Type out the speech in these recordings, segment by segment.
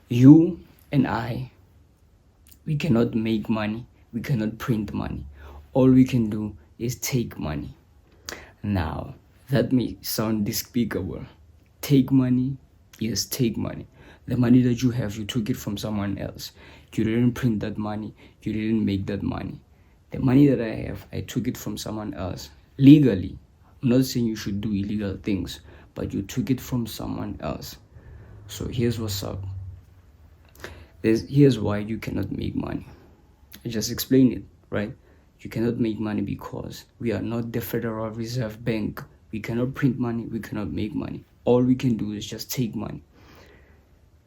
You and I, we cannot make money. We cannot print money. All we can do is take money. Now, that may sound despicable. Take money? Yes, take money. The money that you have, you took it from someone else. You didn't print that money. You didn't make that money. The money that I have, I took it from someone else. Legally. I'm not saying you should do illegal things, but you took it from someone else. So here's what's up. Here's why you cannot make money. I just explained it, right? You cannot make money because we are not the Federal Reserve Bank. We cannot print money. We cannot make money. All we can do is just take money.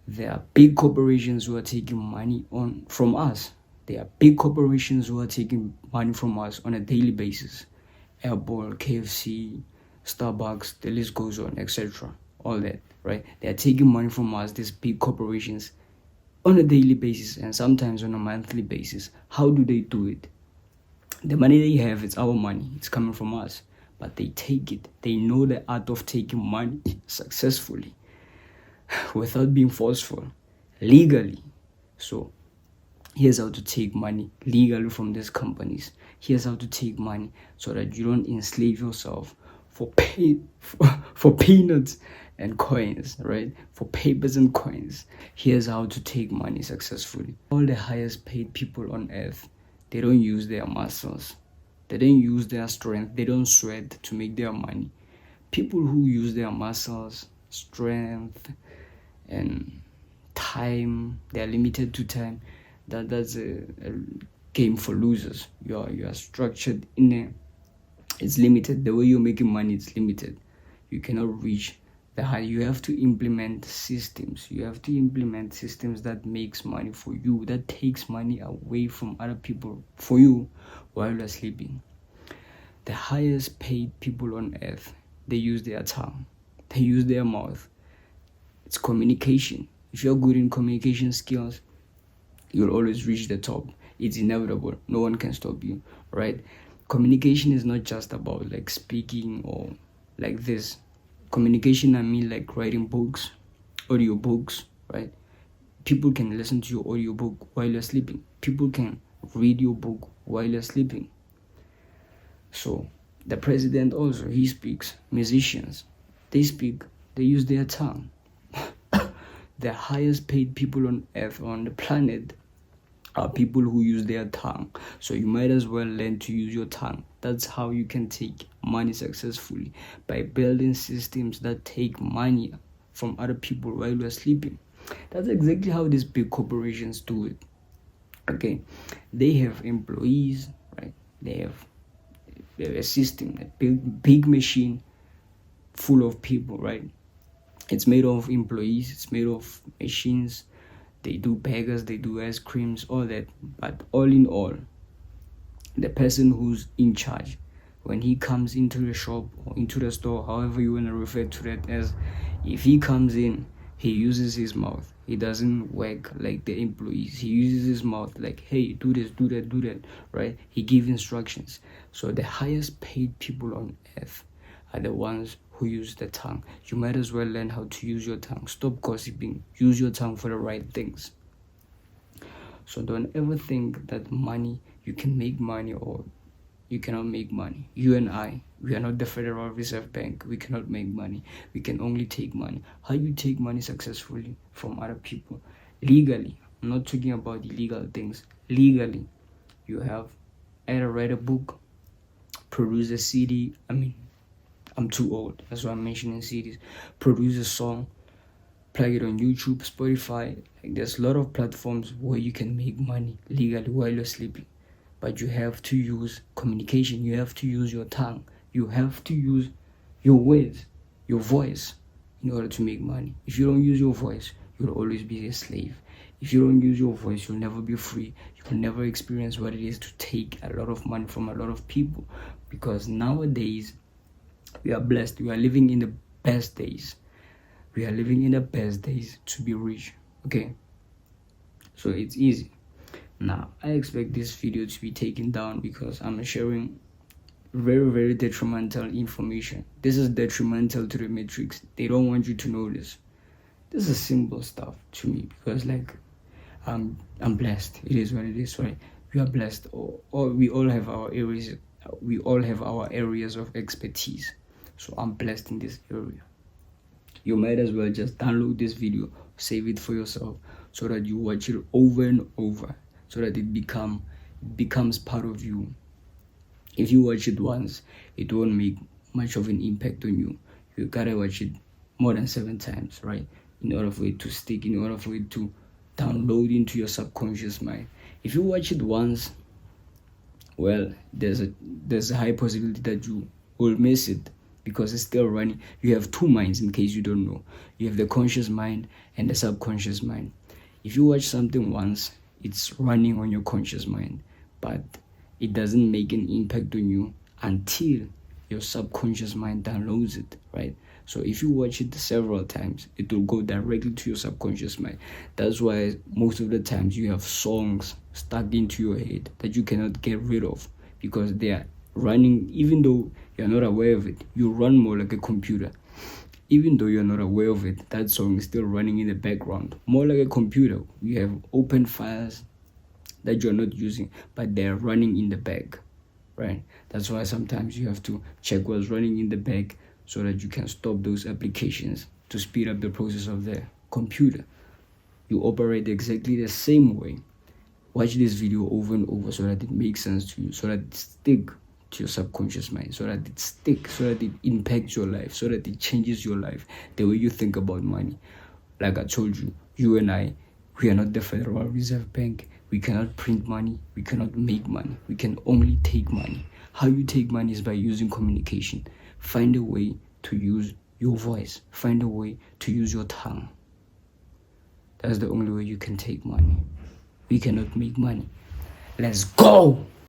There are big corporations who are taking money from us. There are big corporations who are taking money from us on a daily basis. Apple, KFC, Starbucks, the list goes on, etc. All that, right? They are taking money from us, these big corporations, on a daily basis and sometimes on a monthly basis. How do they do it? The money they have, it's our money. It's coming from us. But they take it. They know the art of taking money successfully without being forceful, legally. So here's how to take money legally from these companies. Here's how to take money so that you don't enslave yourself for peanuts and coins, right? For papers and coins. Here's how to take money successfully. All the highest paid people on earth, they don't use their muscles. They don't use their strength. They don't sweat to make their money. People who use their muscles, strength, and time, they are limited to time. That's a game for losers. You are structured in a, it's limited. The way you're making money, it's limited. You cannot reach the high. You have to implement systems. You have to implement systems that makes money for you, that takes money away from other people for you while you're sleeping. The highest paid people on earth, they use their tongue. They use their mouth. It's communication. If you're good in communication skills, you'll always reach the top. It's inevitable. No one can stop you, right? Communication is not just about like speaking or like this. Communication, I mean like writing books, audiobooks, right? People can listen to your audiobook while you're sleeping. People can read your book while you're sleeping. So the president also, he speaks. Musicians, they speak. They use their tongue. The highest paid people on earth, on the planet, are people who use their tongue. So you might as well learn to use your tongue. That's how you can take money successfully, by building systems that take money from other people while you're sleeping. That's exactly how these big corporations do it. Okay, they have employees, right? They have a system, a big machine full of people, right? It's made of employees, it's made of machines. They do burgers, they do ice creams, all that. But all in all, the person who's in charge, when he comes into the shop or into the store, however you want to refer to that as, if he comes in, he uses his mouth. He doesn't work like the employees. He uses his mouth like, hey, do this, do that, do that, right? He gives instructions. So the highest paid people on earth are the ones who use the tongue. You might as well learn how to use your tongue. Stop gossiping. Use your tongue for the right things. So don't ever think that money, you can make money or you cannot make money. You and I, we are not the Federal Reserve Bank. We cannot make money. We can only take money. How you take money successfully from other people? Legally. I'm not talking about illegal things. Legally, you have either write a book, produce a CD. I'm too old. That's why I'm mentioning CDs. Produce a song, plug it on YouTube, Spotify. Like, there's a lot of platforms where you can make money legally while you're sleeping. But you have to use communication. You have to use your tongue. You have to use your words, your voice, in order to make money. If you don't use your voice, you'll always be a slave. If you don't use your voice, you'll never be free. You will never experience what it is to take a lot of money from a lot of people. Because nowadays, we are blessed. We are living in the best days. We are living in the best days to be rich. Okay? So it's easy. Now, I expect this video to be taken down because I'm sharing very, very detrimental information. This is detrimental to the matrix. They don't want you to know this. This is simple stuff to me, because like I'm blessed. It is what it is, right? We are blessed, or we all have our areas. We all have our areas of expertise. So I'm blessed in this area. You might as well just download this video, save it for yourself, so that you watch it over and over, so that it becomes part of you. If you watch it once, it won't make much of an impact on you. You gotta watch it more than 7 times, right? In order for it to stick, in order for it to download into your subconscious mind. If you watch it once, well, there's a high possibility that you will miss it, because it's still running. You have 2 minds, in case you don't know. You have the conscious mind and the subconscious mind. If you watch something once, it's running on your conscious mind, but it doesn't make an impact on you until your subconscious mind downloads it, right? So if you watch it several times, it will go directly to your subconscious mind. That's why most of the times you have songs stuck into your head that you cannot get rid of, because they are running. Even though you're not aware of it, you run more like a computer. Even though you're not aware of it, that song is still running in the background, more like a computer. You have open files that you're not using, but they're running in the back, right? That's why sometimes you have to check what's running in the back, so that you can stop those applications to speed up the process of the computer. You operate exactly the same way. Watch this video over and over, so that it makes sense to you, so that it sticks to your subconscious mind, so that it sticks, so that it impacts your life, so that it changes your life, the way you think about money. Like I told you, you and I, we are not the Federal Reserve Bank. We cannot print money. We cannot make money. We can only take money. How you take money is by using communication. Find a way to use your voice. Find a way to use your tongue. That's the only way you can take money. We cannot make money. Let's go!